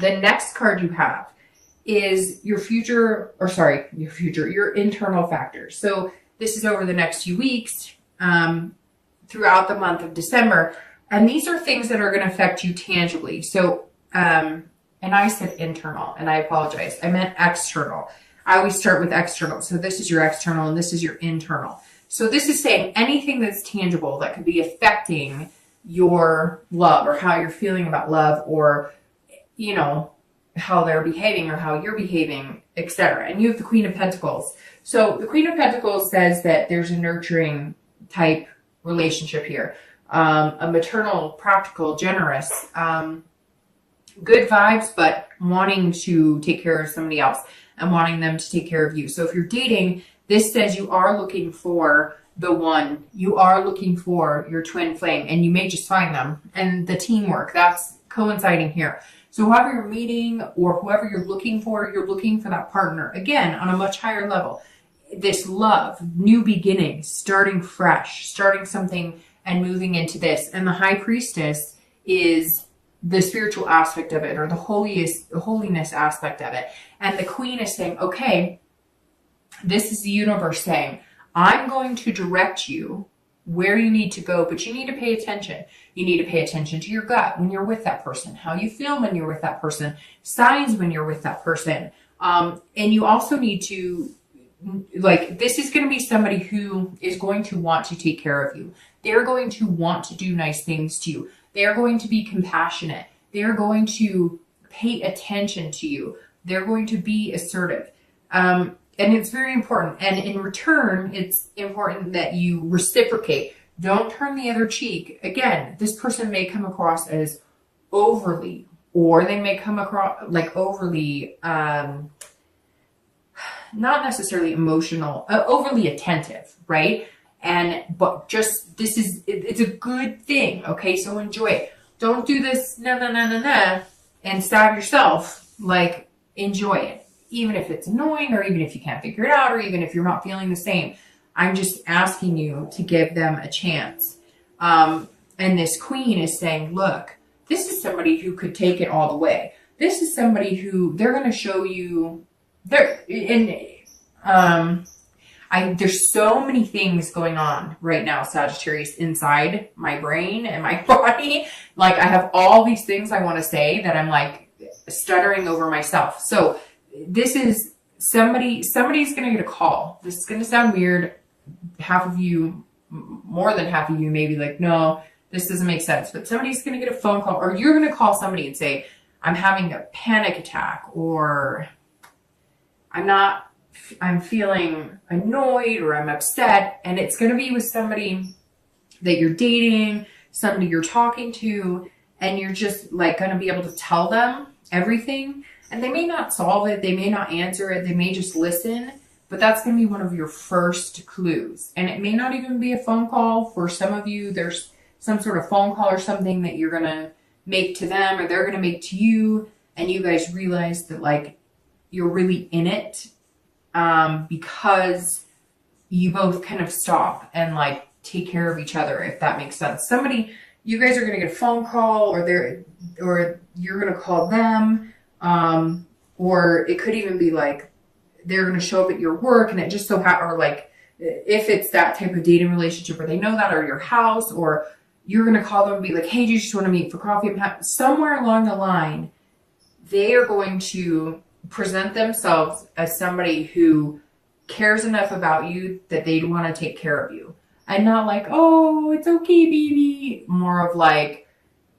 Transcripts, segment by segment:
The next card you have is your your internal factors. So this is over the next few weeks, throughout the month of December. And these are things that are going to affect you tangibly. So, and I said internal, and I apologize. I meant external. I always start with external. So this is your external and this is your internal. So this is saying anything that's tangible that could be affecting your love or how you're feeling about love, or, you know, how they're behaving or how you're behaving, etc. And you have the Queen of Pentacles. So the Queen of Pentacles says that there's a nurturing type relationship here. A maternal, practical, generous, good vibes, but wanting to take care of somebody else and wanting them to take care of you. So if you're dating, this says you are looking for the one. You are looking for your twin flame, and you may just find them. And the teamwork, that's coinciding here. So whoever you're meeting or whoever you're looking for that partner, again, on a much higher level. This love, new beginnings, starting fresh, starting something and moving into this. And the High Priestess is the spiritual aspect of it, or the holiness aspect of it. And the Queen is saying, okay, this is the universe saying, I'm going to direct you where you need to go, but you need to pay attention. You need to pay attention to your gut when you're with that person, how you feel when you're with that person, signs when you're with that person. And you also need to, like, this is going to be somebody who is going to want to take care of you. They're going to want to do nice things to you. They're going to be compassionate. They're going to pay attention to you. They're going to be assertive. And it's very important. And in return, it's important that you reciprocate. Don't turn the other cheek. Again, this person may come across as overly, or they may come across like overly, not necessarily emotional, overly attentive, right? But just, it's a good thing. Okay. So enjoy it. Don't do this, and stab yourself. Like, enjoy it. Even if it's annoying, or even if you can't figure it out, or even if you're not feeling the same. I'm just asking you to give them a chance. And this Queen is saying, look, this is somebody who could take it all the way. This is somebody who they're going to show you there's so many things going on right now, Sagittarius, inside my brain and my body. Like, I have all these things I want to say that I'm like stuttering over myself. So this is somebody's going to get a call. This is going to sound weird. Half of you, more than half of you may be like, no, this doesn't make sense. But somebody's going to get a phone call, or you're going to call somebody and say, I'm having a panic attack, or I'm feeling annoyed, or I'm upset. And it's going to be with somebody that you're dating, somebody you're talking to, and you're just like going to be able to tell them everything. And they may not solve it. They may not answer it. They may just listen. But that's going to be one of your first clues. And it may not even be a phone call. For some of you, there's some sort of phone call or something that you're going to make to them, or they're going to make to you. And you guys realize that, like, you're really in it, because you both kind of stop and like take care of each other, if that makes sense. You guys are going to get a phone call, or you're going to call them. Or it could even be like, they're going to show up at your work, and it just so or like, if it's that type of dating relationship where they know that, or your house, or you're going to call them and be like, hey, do you just want to meet for coffee? Somewhere along the line, they are going to present themselves as somebody who cares enough about you that they want to take care of you. And not like, oh, it's okay, baby. More of like,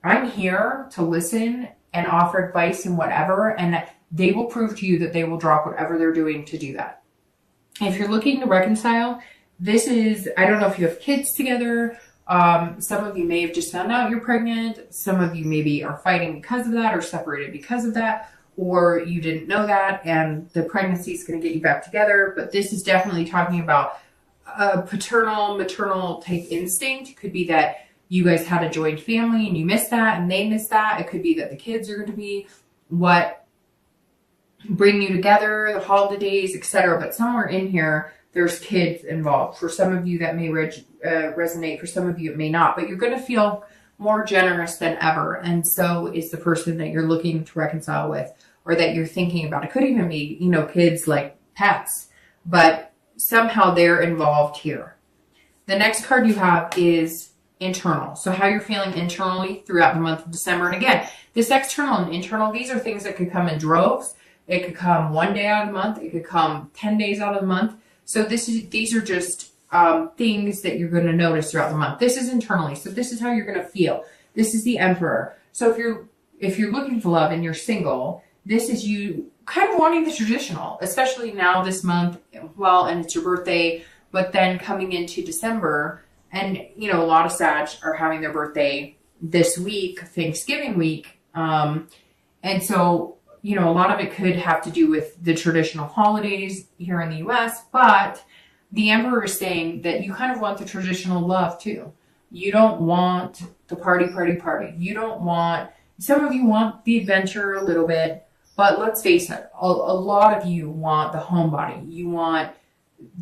I'm here to listen and offer advice and whatever. And they will prove to you that they will drop whatever they're doing to do that. If you're looking to reconcile, this is, I don't know if you have kids together. Some of you may have just found out you're pregnant. Some of you maybe are fighting because of that, or separated because of that, or you didn't know that and the pregnancy is going to get you back together. But this is definitely talking about a paternal, maternal type instinct. It could be that you guys had a joint family and you missed that and they missed that. It could be that the kids are going to be what bring you together, the holidays, etc. But somewhere in here, there's kids involved. For some of you, that may resonate. For some of you, it may not. But you're going to feel more generous than ever. And so is the person that you're looking to reconcile with, or that you're thinking about. It could even be, kids, like pets, but somehow they're involved here. The next card you have is internal. So how you're feeling internally throughout the month of December. And again, this external and internal, these are things that could come in droves. It could come one day out of the month. It could come 10 days out of the month. So these are just things that you're going to notice throughout the month. This is internally. So this is how you're going to feel. This is the Emperor. So if you're looking for love and you're single, this is you kind of wanting the traditional, especially now this month. Well, and it's your birthday, but then coming into December, and a lot of Sag are having their birthday this week, Thanksgiving week. And so, a lot of it could have to do with the traditional holidays here in the US, but the Emperor is saying that you kind of want the traditional love too. You don't want the party. You don't want, some of you want the adventure a little bit, but let's face it, a lot of you want the homebody. You want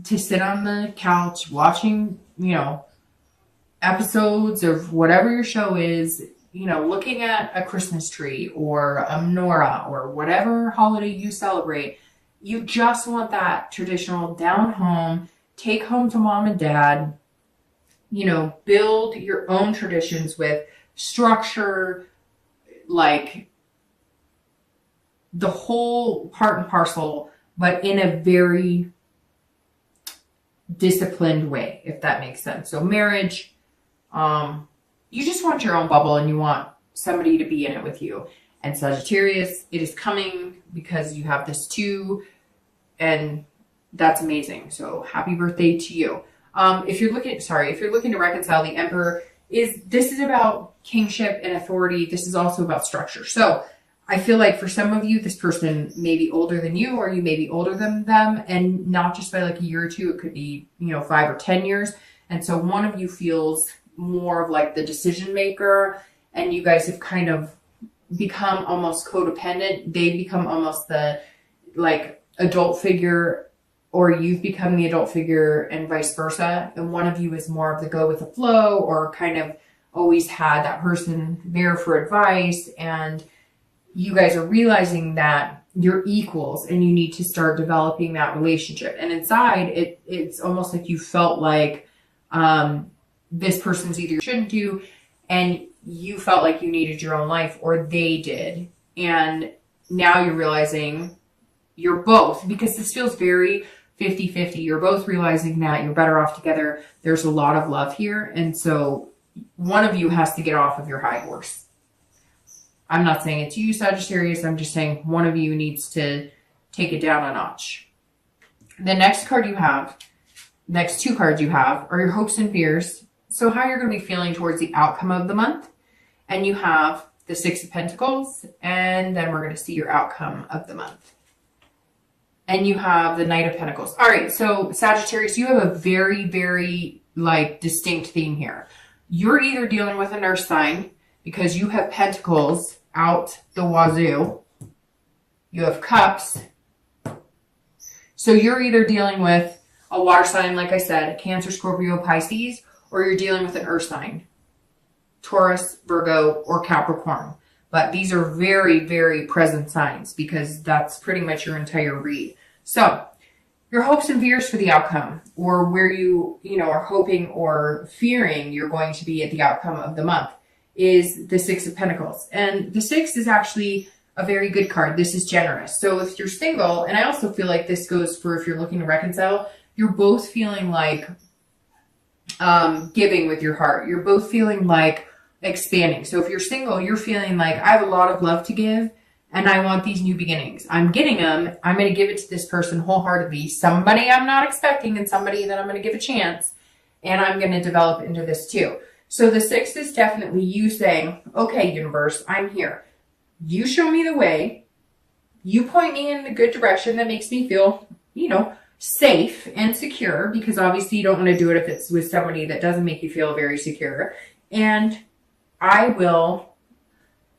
to sit on the couch watching, episodes of whatever your show is, looking at a Christmas tree or a menorah or whatever holiday you celebrate. You just want that traditional down home, take home to mom and dad, build your own traditions with structure, like the whole part and parcel, but in a very disciplined way, if that makes sense. So marriage, you just want your own bubble and you want somebody to be in it with you. And Sagittarius, it is coming because you have this too, and that's amazing. So happy birthday to you. If you're looking to reconcile, the Emperor this is about kingship and authority. This is also about structure. So I feel like for some of you, this person may be older than you, or you may be older than them, and not just by like a year or two. It could be, 5 or 10 years. And so one of you feels more of like the decision maker, and you guys have kind of become almost codependent. They become almost the like adult figure, or you've become the adult figure, and vice versa. And one of you is more of the go with the flow, or kind of always had that person there for advice. And you guys are realizing that you're equals and you need to start developing that relationship. And inside it's almost like you felt like, this person's either shouldn't do, and you felt like you needed your own life, or they did. And now you're realizing you're both, because this feels very 50-50. You're both realizing that you're better off together. There's a lot of love here. And so one of you has to get off of your high horse. I'm not saying it's you, Sagittarius. I'm just saying one of you needs to take it down a notch. The next two cards you have are your hopes and fears. So how you're going to be feeling towards the outcome of the month. And you have the Six of Pentacles, and then we're going to see your outcome of the month. And you have the Knight of Pentacles. All right, so Sagittarius, you have a very, very distinct theme here. You're either dealing with an earth sign because you have pentacles out the wazoo. You have cups. So you're either dealing with a water sign, like I said, Cancer, Scorpio, Pisces, or you're dealing with an earth sign, Taurus, Virgo, or Capricorn. But these are very, very present signs, because that's pretty much your entire read. So your hopes and fears for the outcome, or where you are hoping or fearing you're going to be at the outcome of the month, is the Six of Pentacles. And the Six is actually a very good card. This is generous. So if you're single, and I also feel like this goes for if you're looking to reconcile, you're both feeling like giving with your heart. You're both feeling like expanding. So if you're single, you're feeling like, I have a lot of love to give, and I want these new beginnings. I'm getting them. I'm going to give it to this person wholeheartedly. Somebody I'm not expecting, and somebody that I'm going to give a chance, and I'm going to develop into this too. So the Six is definitely you saying, okay, universe, I'm here. You show me the way. You point me in a good direction that makes me feel, safe and secure, because obviously you don't want to do it if it's with somebody that doesn't make you feel very secure. And I will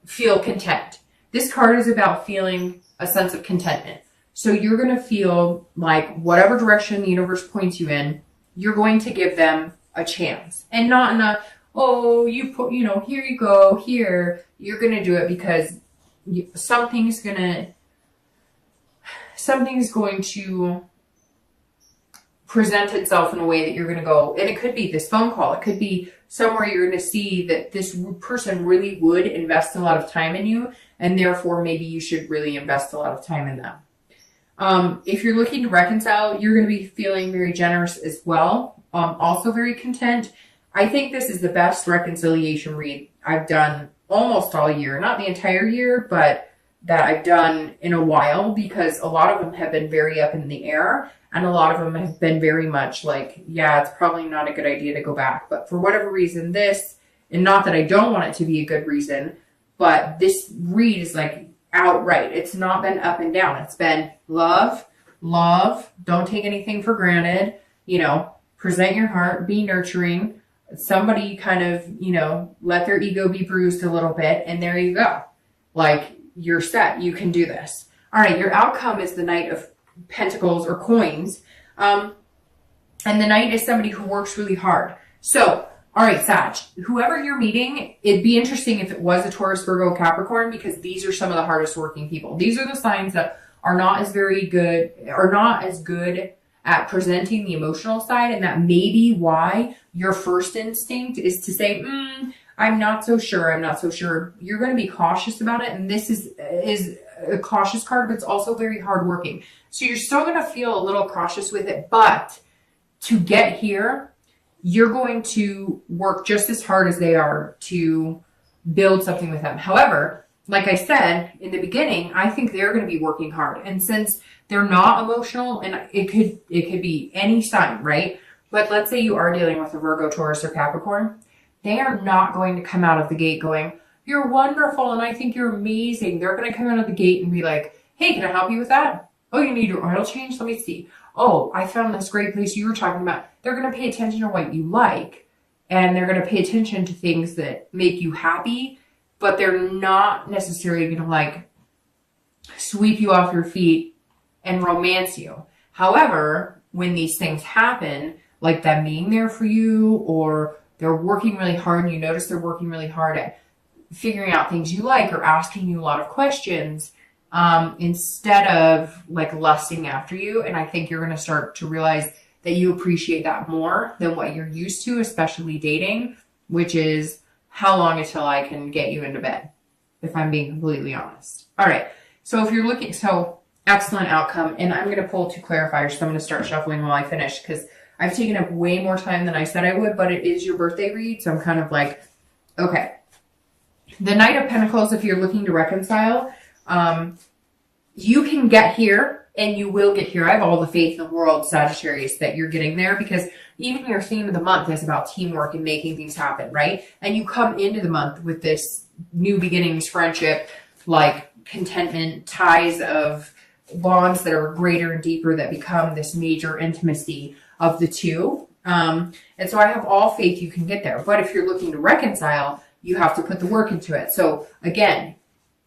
feel content. This card is about feeling a sense of contentment. So you're going to feel like whatever direction the universe points you in, you're going to give them a chance. And not in a, oh, you put, here you go, here. You're going to do it because something's going to present itself in a way that you're going to go, and it could be this phone call. It could be somewhere you're going to see that this person really would invest a lot of time in you, and therefore maybe you should really invest a lot of time in them. If you're looking to reconcile, you're going to be feeling very generous as well. Also very content. I think this is the best reconciliation read I've done almost all year. Not the entire year, but that I've done in a while, because a lot of them have been very up in the air, and a lot of them have been very much like, yeah, it's probably not a good idea to go back. But for whatever reason, this, and not that I don't want it to be a good reason, but this read is like outright. It's not been up and down. It's been love, don't take anything for granted, present your heart, be nurturing. Somebody kind of, let their ego be bruised a little bit, and there you go. Like, you're set. You can do this. All right, your outcome is the Knight of Pentacles or coins. And the Knight is somebody who works really hard. So, all right, Sag, whoever you're meeting, it'd be interesting if it was a Taurus, Virgo, Capricorn, because these are some of the hardest working people. These are the signs that are not as good at presenting the emotional side, and that may be why your first instinct is to say, I'm not so sure. You're going to be cautious about it, and this is a cautious card, but it's also very hardworking. So you're still going to feel a little cautious with it, but to get here, you're going to work just as hard as they are to build something with them. However, like I said in the beginning, I think they're going to be working hard. And since they're not emotional, and it could be any sign, right? But let's say you are dealing with a Virgo, Taurus, or Capricorn. They are not going to come out of the gate going, you're wonderful and I think you're amazing. They're going to come out of the gate and be like, hey, can I help you with that? Oh, you need your oil change? Let me see. Oh, I found this great place you were talking about. They're going to pay attention to what you like, and they're going to pay attention to things that make you happy, but they're not necessarily going to like sweep you off your feet and romance you. However, when these things happen, like them being there for you, or they're working really hard and you notice they're working really hard at figuring out things you like or asking you a lot of questions, instead of like lusting after you. And I think you're going to start to realize that you appreciate that more than what you're used to, especially dating, which is how long until I can get you into bed, if I'm being completely honest. All right. So if you're looking, so excellent outcome. And I'm going to pull two clarifiers. So I'm going to start shuffling while I finish, because I've taken up way more time than I said I would, but it is your birthday read. So I'm kind of like, okay. The Knight of Pentacles, if you're looking to reconcile, you can get here, and you will get here. I have all the faith in the world, Sagittarius, that you're getting there, because even your theme of the month is about teamwork and making things happen, right? And you come into the month with this new beginnings, friendship, like contentment, ties of bonds that are greater and deeper that become this major intimacy of the two. And so I have all faith you can get there. But if you're looking to reconcile, you have to put the work into it. So again,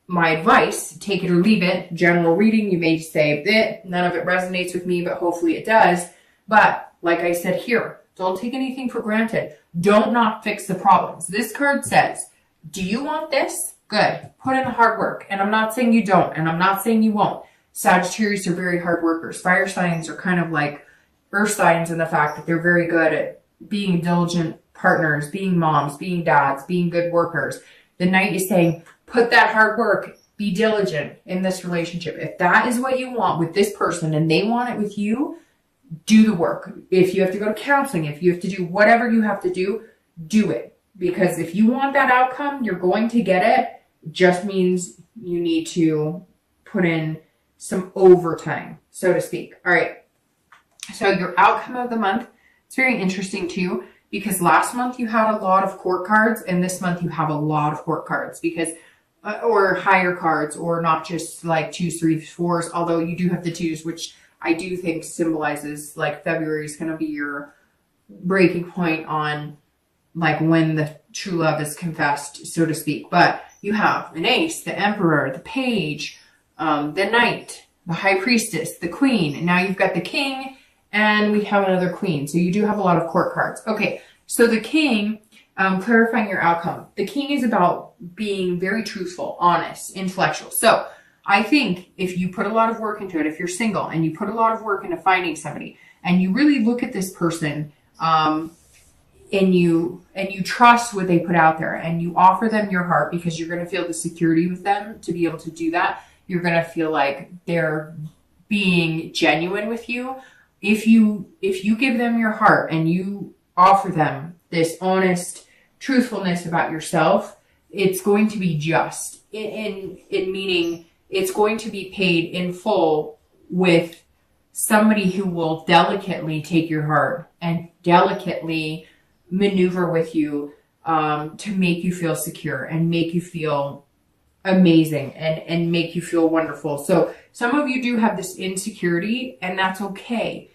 my advice, take it or leave it. General reading, you may say, none of it resonates with me, but hopefully it does. But like I said here, don't take anything for granted. Don't not fix the problems. This card says, do you want this? Good. Put in the hard work. And I'm not saying you don't, and I'm not saying you won't. Sagittarius are very hard workers. Fire signs are kind of like earth signs in the fact that they're very good at being diligent partners, being moms, being dads, being good workers. The Knight is saying, put that hard work, be diligent in this relationship. If that is what you want with this person and they want it with you, do the work. If you have to go to counseling, if you have to do whatever you have to do, do it. Because if you want that outcome, you're going to get it. It just means you need to put in some overtime, so to speak. All right. So your outcome of the month, it's very interesting too, because last month you had a lot of court cards, and this month you have a lot of court cards, because or higher cards, or not just like 2s, 3s, 4s, although you do have the 2s, which I do think symbolizes like February is going to be your breaking point on like when the true love is confessed, so to speak. But you have an ace, the emperor, the page, the knight, the high priestess, the queen, and now you've got the king, and we have another queen. So you do have a lot of court cards. Okay, so the king, Clarifying your outcome. The king is about being very truthful, honest, intellectual. So I think if you put a lot of work into it, if you're single and you put a lot of work into finding somebody and you really look at this person, and you trust what they put out there and you offer them your heart because you're going to feel the security with them to be able to do that. You're going to feel like they're being genuine with you. If you give them your heart and you offer them this honest truthfulness about yourself, it's going to be just in meaning it's going to be paid in full with somebody who will delicately take your heart and delicately maneuver with you to make you feel secure and make you feel amazing and make you feel wonderful. So some of you do have this insecurity, and that's okay,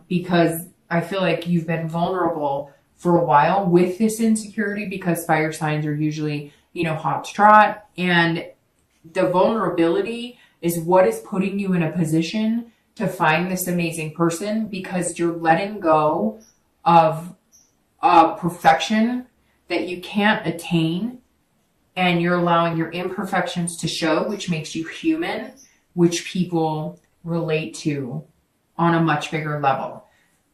because I feel like you've been vulnerable for a while with this insecurity, because fire signs are usually, hot to trot, and the vulnerability is what is putting you in a position to find this amazing person, because you're letting go of perfection that you can't attain, and you're allowing your imperfections to show, which makes you human, which people relate to on a much bigger level.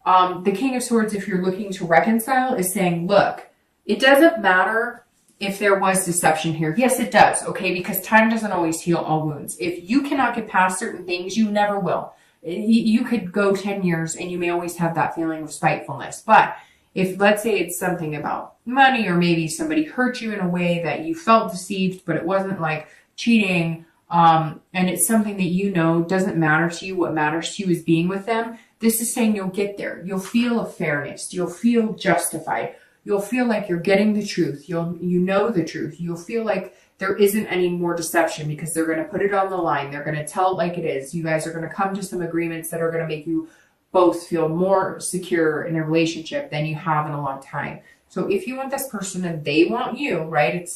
The King of Swords, if you're looking to reconcile, is saying, look, it doesn't matter if there was deception here. Yes, it does, okay? Because time doesn't always heal all wounds. If you cannot get past certain things, you never will. You could go 10 years and you may always have that feeling of spitefulness. But if, let's say, it's something about money, or maybe somebody hurt you in a way that you felt deceived, but it wasn't like cheating, and it's something that doesn't matter to you. What matters to you is being with them. This is saying you'll get there. You'll feel a fairness. You'll feel justified. You'll feel like you're getting the truth. You know the truth. You'll feel like there isn't any more deception, because they're going to put it on the line. They're going to tell it like it is. You guys are going to come to some agreements that are going to make you both feel more secure in a relationship than you have in a long time. So if you want this person and they want you, right? It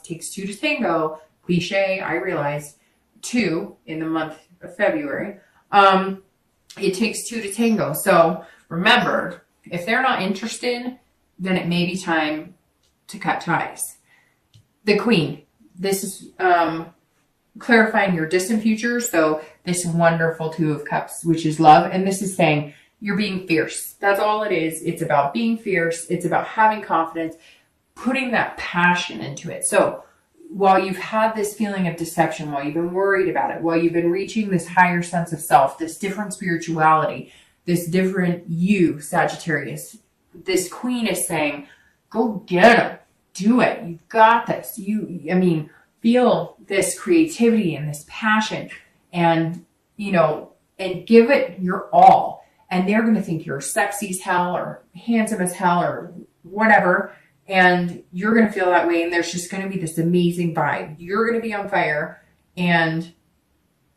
takes two to tango. Cliche, I realize. 2 in the month of February. It takes 2 to tango. So remember, if they're not interested, then it may be time to cut ties. The Queen. This is clarifying your distant future. So this wonderful 2 of Cups, which is love. And this is saying you're being fierce. That's all it is. It's about being fierce. It's about having confidence, putting that passion into it. So while you've had this feeling of deception, while you've been worried about it, while you've been reaching this higher sense of self, this different spirituality, this different you, Sagittarius, this Queen is saying, go get them. Do it. You've got this. Feel this creativity and this passion, and, and give it your all. And they're going to think you're sexy as hell or handsome as hell or whatever. And you're going to feel that way. And there's just going to be this amazing vibe. You're going to be on fire, and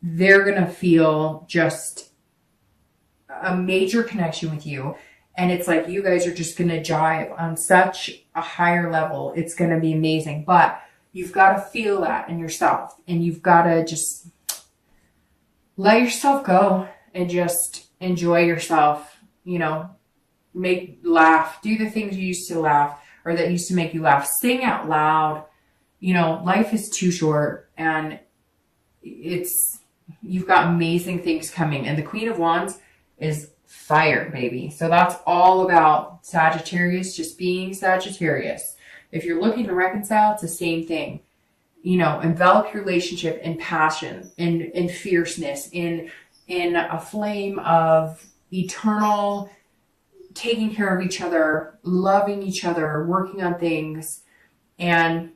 they're going to feel just a major connection with you. And it's like you guys are just going to jive on such a higher level. It's going to be amazing. But you've got to feel that in yourself. And you've got to just let yourself go and just enjoy yourself. Laugh. Do the things you used to laugh, or that used to make you laugh. Sing out loud. Life is too short. And you've got amazing things coming. And the Queen of Wands is fire, baby. So that's all about Sagittarius just being Sagittarius. If you're looking to reconcile, it's the same thing. Envelop your relationship in passion, in fierceness, in a flame of eternal taking care of each other, loving each other, working on things, and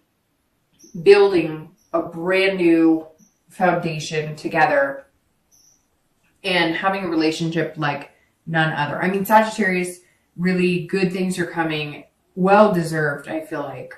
building a brand new foundation together, and having a relationship like none other. Sagittarius, really good things are coming. Well deserved, I feel like.